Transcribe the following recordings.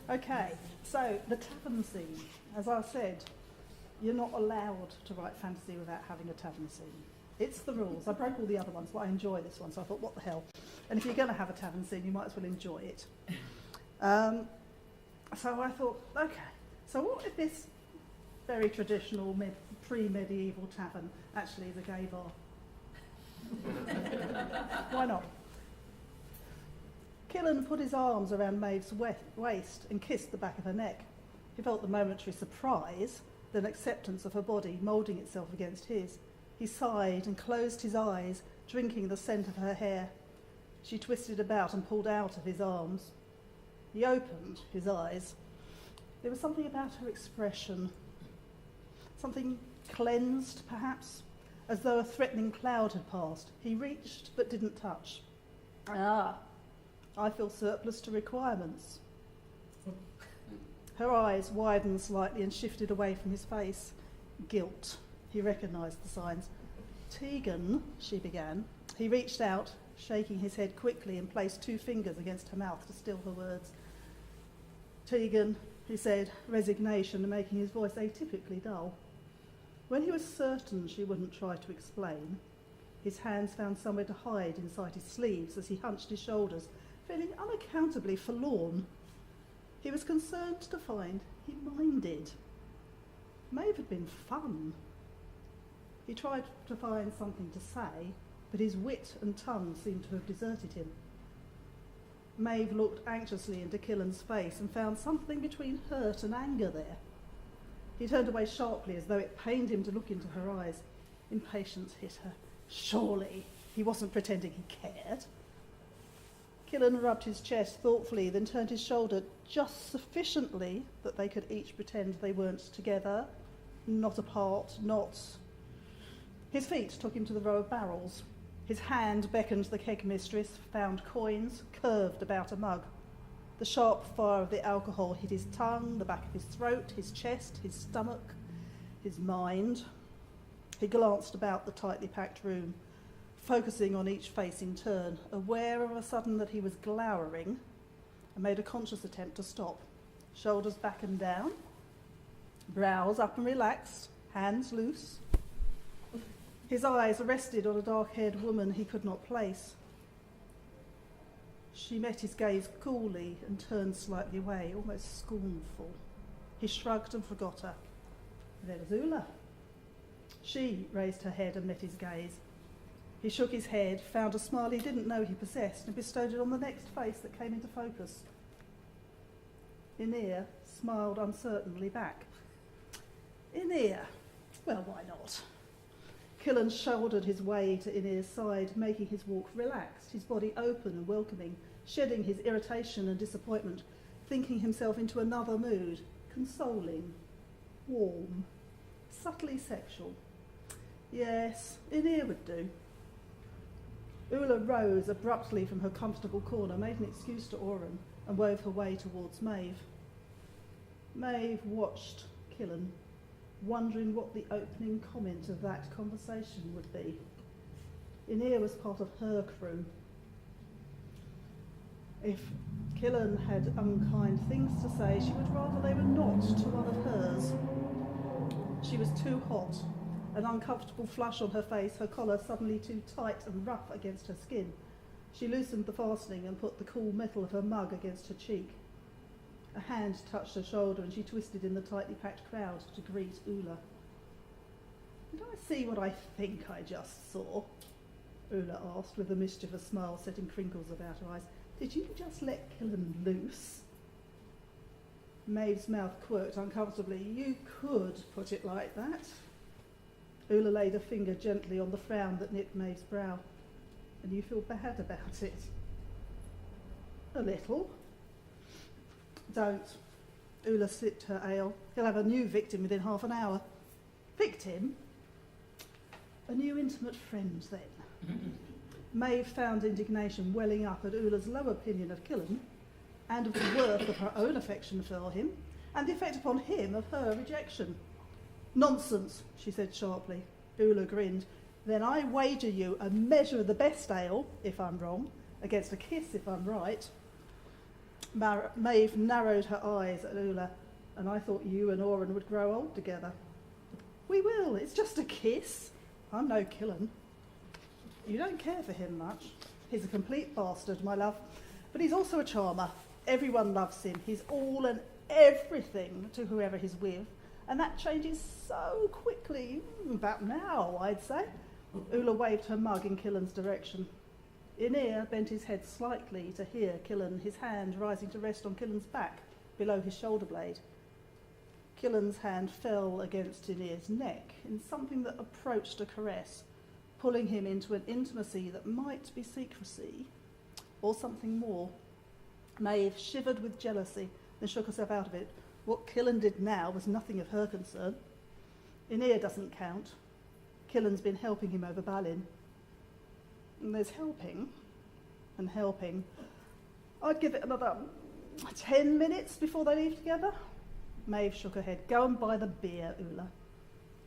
Okay, so the tavern scene. As I said, you're not allowed to write fantasy without having a tavern scene. It's the rules. I broke all the other ones, but I enjoy this one, so I thought, what the hell? And if you're going to have a tavern scene, you might as well enjoy it. So I thought, okay, so what if this very traditional pre-medieval tavern actually is a gay bar? Why not? Killen put his arms around Maeve's waist and kissed the back of her neck. He felt the momentary surprise, then acceptance of her body moulding itself against his. He sighed and closed his eyes, drinking the scent of her hair. She twisted about and pulled out of his arms. He opened his eyes. There was something about her expression, something cleansed, perhaps, as though a threatening cloud had passed. He reached but didn't touch. Ah, I feel surplus to requirements. Her eyes widened slightly and shifted away from his face. Guilt. He recognised the signs. Tegan, she began. He reached out, shaking his head quickly, and placed 2 fingers against her mouth to still her words. Tegan, he said, resignation making his voice atypically dull. When he was certain she wouldn't try to explain, his hands found somewhere to hide inside his sleeves as he hunched his shoulders, feeling unaccountably forlorn. He was concerned to find he minded. Maeve had been fun. He tried to find something to say, but his wit and tongue seemed to have deserted him. Maeve looked anxiously into Killen's face and found something between hurt and anger there. He turned away sharply as though it pained him to look into her eyes. Impatience hit her. Surely he wasn't pretending he cared. Killen rubbed his chest thoughtfully, then turned his shoulder just sufficiently that they could each pretend they weren't together, not apart, not... His feet took him to the row of barrels. His hand beckoned the keg mistress, found coins curved about a mug. The sharp fire of the alcohol hit his tongue, the back of his throat, his chest, his stomach, his mind. He glanced about the tightly packed room, focusing on each face in turn, aware of a sudden that he was glowering, and made a conscious attempt to stop. Shoulders back and down, brows up and relaxed, hands loose. His eyes rested on a dark-haired woman he could not place. She met his gaze coolly and turned slightly away, almost scornful. He shrugged and forgot her. There was Ula. She raised her head and met his gaze. He shook his head, found a smile he didn't know he possessed, and bestowed it on the next face that came into focus. Aenir smiled uncertainly back. Aenir? Well, why not? Killen shouldered his way to Aenir's side, making his walk relaxed, his body open and welcoming, shedding his irritation and disappointment, thinking himself into another mood, consoling, warm, subtly sexual. Yes, Aenir would do. Ula rose abruptly from her comfortable corner, made an excuse to Oren, and wove her way towards Maeve. Maeve watched Killen, wondering what the opening comment of that conversation would be. Aenir was part of her crew. If Killen had unkind things to say, she would rather they were not to one of hers. She was too hot, an uncomfortable flush on her face, her collar suddenly too tight and rough against her skin. She loosened the fastening and put the cool metal of her mug against her cheek. A hand touched her shoulder and she twisted in the tightly packed crowd to greet Ula. Did I see what I think I just saw? Ula asked, with a mischievous smile setting crinkles about her eyes. Did you just let Killen loose? Maeve's mouth quirked uncomfortably. You could put it like that. Ula laid a finger gently on the frown that knit Maeve's brow. And you feel bad about it? A little. Don't. Ula sipped her ale. He'll have a new victim within half an hour. Victim? A new intimate friend, then. Maeve found indignation welling up at Ula's low opinion of Killen, and of the worth of her own affection for him, and the effect upon him of her rejection. Nonsense, she said sharply. Ula grinned. Then I wager you a measure of the best ale, if I'm wrong, against a kiss, if I'm right. Maeve narrowed her eyes at Ula, and I thought you and Oren would grow old together. We will, it's just a kiss. I'm no Killen. You don't care for him much. He's a complete bastard, my love, but he's also a charmer. Everyone loves him. He's all and everything to whoever he's with, and that changes so quickly. About now, I'd say. Ula waved her mug in Killen's direction. Inear bent his head slightly to hear Killen, his hand rising to rest on Killen's back, below his shoulder blade. Killen's hand fell against Inear's neck in something that approached a caress, pulling him into an intimacy that might be secrecy, or something more. Maeve shivered with jealousy, then shook herself out of it. What Killen did now was nothing of her concern. Inear doesn't count. Killen's been helping him over Balin. And there's helping, and helping. I'd give it another 10 minutes before they leave together. Maeve shook her head. Go and buy the beer, Ula.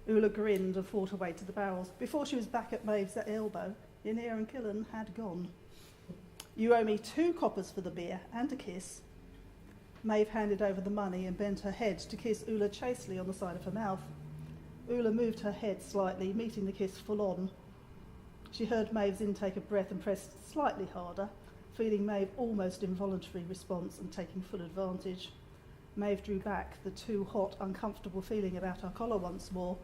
Ula grinned and fought her way to the barrels. Before she was back at Maeve's elbow, Inear and Killen had gone. You owe me 2 coppers for the beer and a kiss. Maeve handed over the money and bent her head to kiss Ula chastely on the side of her mouth. Ula moved her head slightly, meeting the kiss full on. She heard Maeve's intake of breath and pressed slightly harder, feeling Maeve almost involuntary response and taking full advantage. Maeve drew back, the too hot, uncomfortable feeling about her collar once more.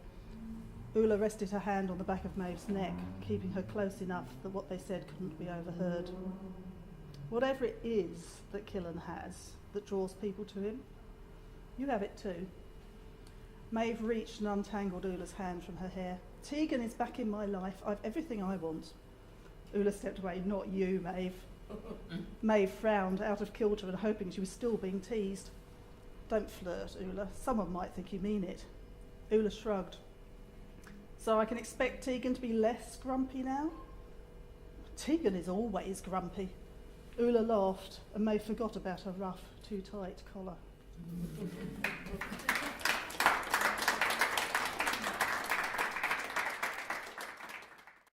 Ula rested her hand on the back of Maeve's neck, keeping her close enough that what they said couldn't be overheard. Whatever it is that Killen has that draws people to him, you have it too. Maeve reached and untangled Ula's hand from her hair. Tegan is back in my life. I've everything I want. Ula stepped away. Not you, Maeve. Maeve frowned, out of kilter and hoping she was still being teased. Don't flirt, Ula. Someone might think you mean it. Ula shrugged. So I can expect Tegan to be less grumpy now? Tegan is always grumpy. Ula laughed, and Maeve forgot about her rough, too tight collar.